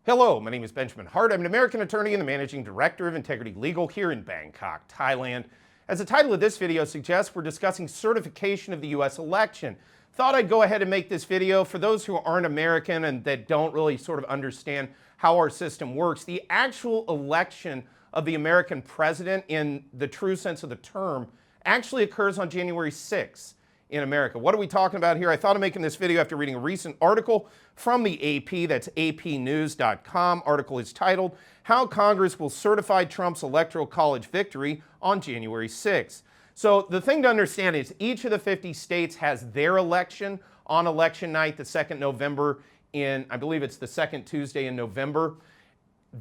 Hello, my name is Benjamin Hart. I'm an American attorney and the managing director of Integrity Legal here in Bangkok, Thailand. As the title of this video suggests, we're discussing certification of the U.S. election. Thought I'd go ahead and make this video for those who aren't American and that don't really sort of understand how our system works. The actual election of the American president in the true sense of the term actually occurs on January 6th. In America. What are we talking about here? I thought of making this video after reading a recent article from the AP, that's apnews.com. Article is titled, How Congress Will Certify Trump's Electoral College Victory on January 6th. So the thing to understand is each of the 50 states has their election on election night, the 2nd November I believe it's the second Tuesday in November.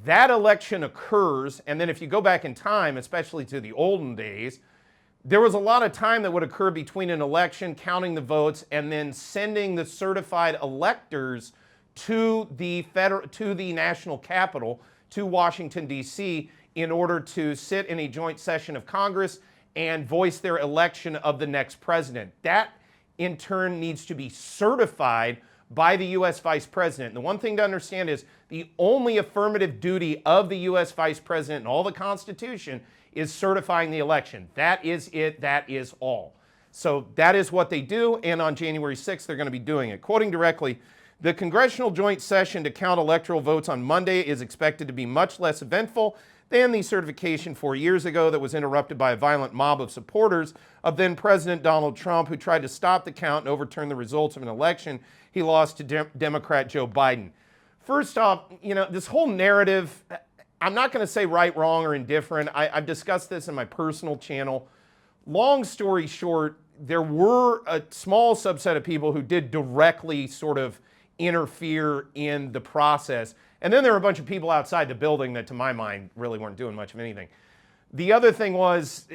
That election occurs, and then if you go back in time, especially to the olden days, there was a lot of time that would occur between an election, counting the votes, and then sending the certified electors to the national capital, to Washington, D.C., in order to sit in a joint session of Congress and voice their election of the next president. That, in turn, needs to be certified by the U.S. Vice President. And the one thing to understand is the only affirmative duty of the U.S. Vice President in all the Constitution is certifying the election. That is it. That is all. So that is what they do, and on January 6th, they're going to be doing it. Quoting directly, the congressional joint session to count electoral votes on Monday is expected to be much less eventful than the certification 4 years ago that was interrupted by a violent mob of supporters of then-President Donald Trump, who tried to stop the count and overturn the results of an election he lost to Democrat Joe Biden. First off, this whole narrative, I'm not going to say right, wrong, or indifferent. I've discussed this in my personal channel. Long story short, there were a small subset of people who did directly sort of interfere in the process. And then there were a bunch of people outside the building that, to my mind, really weren't doing much of anything. The other thing was,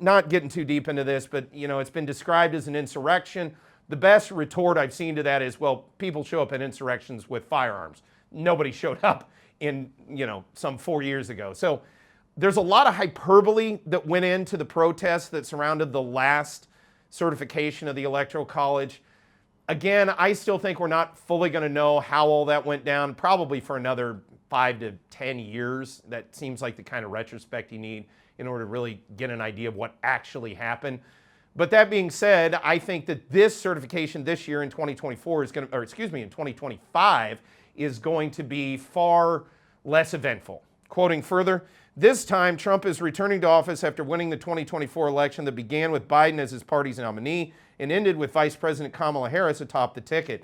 not getting too deep into this, but it's been described as an insurrection. The best retort I've seen to that is, well, people show up at insurrections with firearms. Nobody showed up in some 4 years ago. So there's a lot of hyperbole that went into the protests that surrounded the last certification of the Electoral College. Again, I still think we're not fully going to know how all that went down, probably for another 5 to 10 years. That seems like the kind of retrospect you need in order to really get an idea of what actually happened. But that being said, I think that this certification this year in 2024 is going to, in 2025, is going to be far less eventful. Quoting further, this time Trump is returning to office after winning the 2024 election that began with Biden as his party's nominee and ended with Vice President Kamala Harris atop the ticket.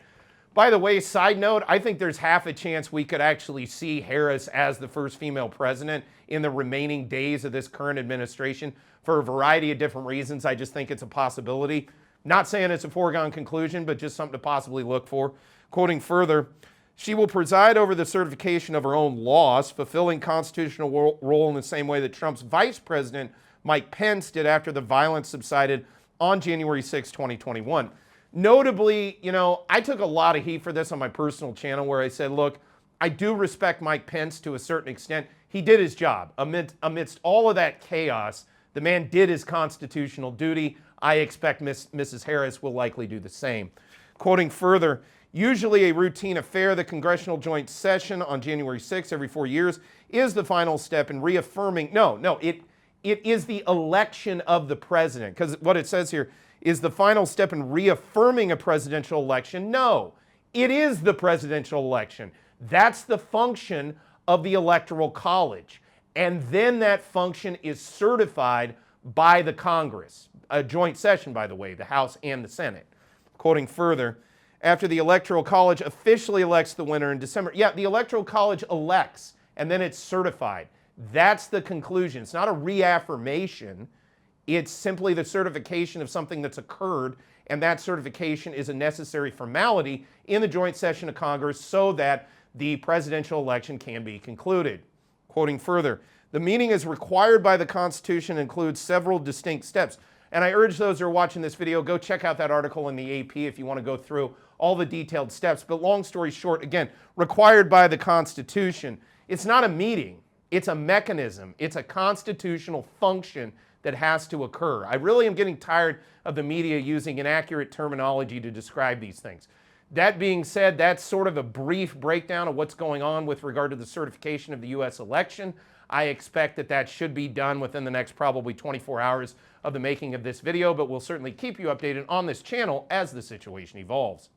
By the way, side note, I think there's half a chance we could actually see Harris as the first female president in the remaining days of this current administration for a variety of different reasons. I just think it's a possibility. Not saying it's a foregone conclusion, but just something to possibly look for. Quoting further, she will preside over the certification of her own laws, fulfilling constitutional role in the same way that Trump's vice president, Mike Pence, did after the violence subsided on January 6, 2021. Notably, I took a lot of heat for this on my personal channel where I said, look, I do respect Mike Pence to a certain extent. He did his job. Amidst all of that chaos, the man did his constitutional duty. I expect Mrs. Harris will likely do the same. Quoting further, usually a routine affair, the congressional joint session on January 6th every 4 years is the final step in reaffirming, it is the election of the president, because what it says here is the final step in reaffirming a presidential election. No, it is the presidential election. That's the function of the Electoral College. And then that function is certified by the Congress, a joint session, by the way, the House and the Senate. Quoting further, after the Electoral College officially elects the winner in December. Yeah, the Electoral College elects, and then it's certified. That's the conclusion. It's not a reaffirmation. It's simply the certification of something that's occurred, and that certification is a necessary formality in the joint session of Congress so that the presidential election can be concluded. Quoting further, the meeting is required by the Constitution and includes several distinct steps. And I urge those who are watching this video, go check out that article in the AP if you want to go through all the detailed steps. But long story short, again, required by the Constitution. It's not a meeting. It's a mechanism. It's a constitutional function that has to occur. I really am getting tired of the media using inaccurate terminology to describe these things. That being said, that's sort of a brief breakdown of what's going on with regard to the certification of the U.S. election. I expect that that should be done within the next probably 24 hours of the making of this video, but we'll certainly keep you updated on this channel as the situation evolves.